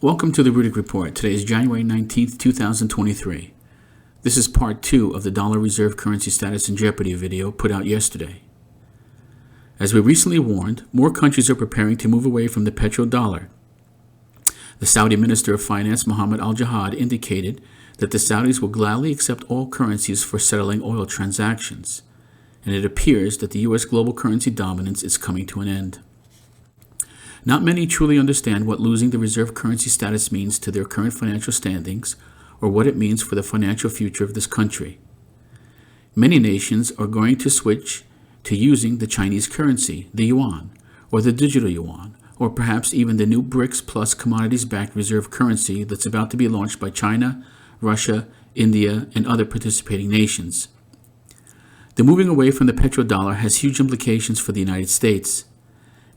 Welcome to the Rudick Report. Today is January 19th, 2023. This is part 2 of the dollar reserve currency status in Jeopardy video put out yesterday. As we recently warned, more countries are preparing to move away from the petrodollar. The Saudi Minister of Finance, Mohammed al-Jihad, indicated that the Saudis will gladly accept all currencies for settling oil transactions, and it appears that the U.S. global currency dominance is coming to an end. Not many truly understand what losing the reserve currency status means to their current financial standings or what it means for the financial future of this country. Many nations are going to switch to using the Chinese currency, the yuan, or the digital yuan, or perhaps even the new BRICS plus commodities-backed reserve currency that's about to be launched by China, Russia, India, and other participating nations. The moving away from the petrodollar has huge implications for the United States.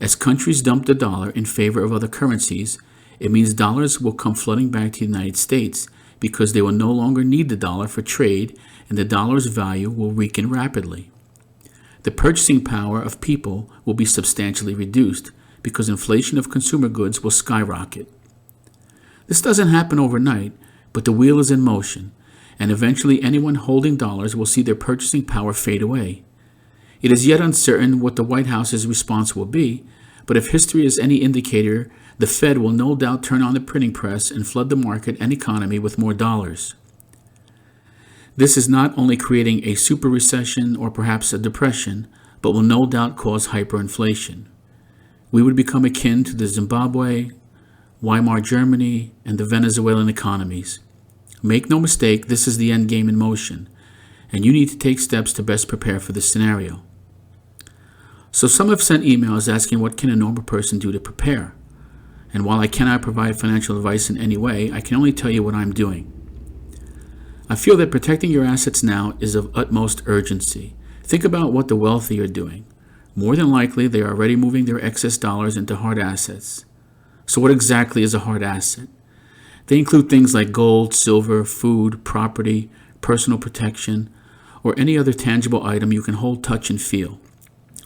As countries dump the dollar in favor of other currencies, it means dollars will come flooding back to the United States because they will no longer need the dollar for trade and the dollar's value will weaken rapidly. The purchasing power of people will be substantially reduced because inflation of consumer goods will skyrocket. This doesn't happen overnight, but the wheel is in motion, and eventually anyone holding dollars will see their purchasing power fade away. It is yet uncertain what the White House's response will be, but if history is any indicator, the Fed will no doubt turn on the printing press and flood the market and economy with more dollars. This is not only creating a super recession or perhaps a depression, but will no doubt cause hyperinflation. We would become akin to the Zimbabwe, Weimar Germany, and the Venezuelan economies. Make no mistake, this is the end game in motion, and you need to take steps to best prepare for this scenario. So some have sent emails asking what can a normal person do to prepare. And while I cannot provide financial advice in any way, I can only tell you what I'm doing. I feel that protecting your assets now is of utmost urgency. Think about what the wealthy are doing. More than likely, they are already moving their excess dollars into hard assets. So what exactly is a hard asset? They include things like gold, silver, food, property, personal protection, or any other tangible item you can hold, touch, and feel.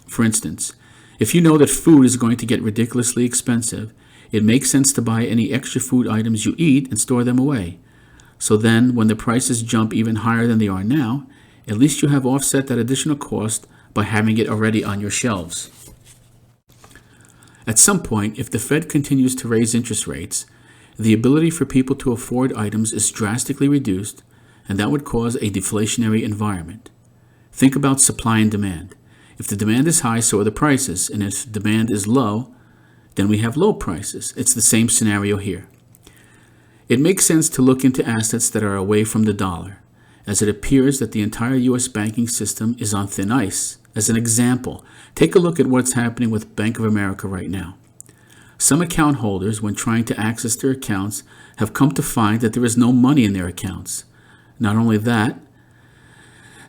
For instance, if you know that food is going to get ridiculously expensive, it makes sense to buy any extra food items you eat and store them away. So then, when the prices jump even higher than they are now, at least you have offset that additional cost by having it already on your shelves. At some point, if the Fed continues to raise interest rates, the ability for people to afford items is drastically reduced, and that would cause a deflationary environment. Think about supply and demand. If the demand is high, so are the prices, and if demand is low, then we have low prices. It's the same scenario here. It makes sense to look into assets that are away from the dollar, as it appears that the entire U.S. banking system is on thin ice. As an example, take a look at what's happening with Bank of America right now. Some account holders, when trying to access their accounts, have come to find that there is no money in their accounts. Not only that,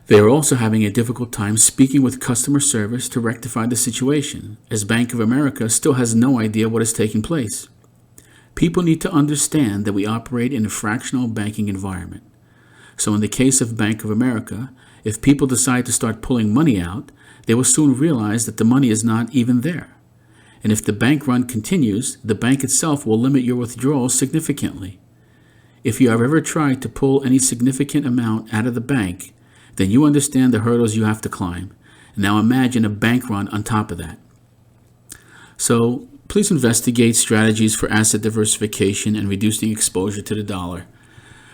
they are also having a difficult time speaking with customer service to rectify the situation, as Bank of America still has no idea what is taking place. People need to understand that we operate in a fractional banking environment. So in the case of Bank of America, if people decide to start pulling money out, they will soon realize that the money is not even there. And if the bank run continues, the bank itself will limit your withdrawals significantly. If you have ever tried to pull any significant amount out of the bank, then you understand the hurdles you have to climb. Now imagine a bank run on top of that. So please investigate strategies for asset diversification and reducing exposure to the dollar,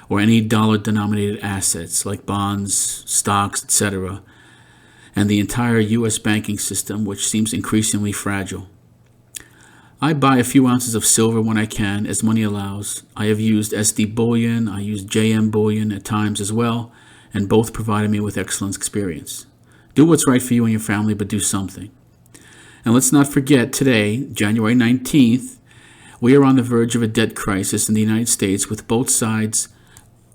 or any dollar-denominated assets like bonds, stocks, etc., and the entire U.S. banking system, which seems increasingly fragile. I buy a few ounces of silver when I can, as money allows. I have used SD bullion, I use JM bullion at times as well, and both provided me with excellent experience. Do what's right for you and your family, but do something. And let's not forget, today, January 19th, we are on the verge of a debt crisis in the United States, with both sides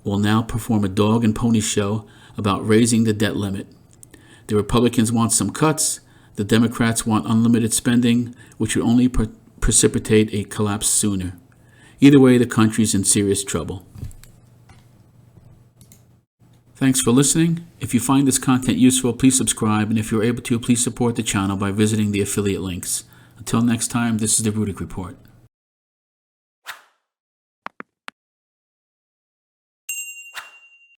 will now perform a dog and pony show about raising the debt limit. The Republicans want some cuts, the Democrats want unlimited spending, which would only precipitate a collapse sooner. Either way, the country's in serious trouble. Thanks for listening. If you find this content useful, please subscribe, and if you're able to, please support the channel by visiting the affiliate links. Until next time, this is the Rudick Report.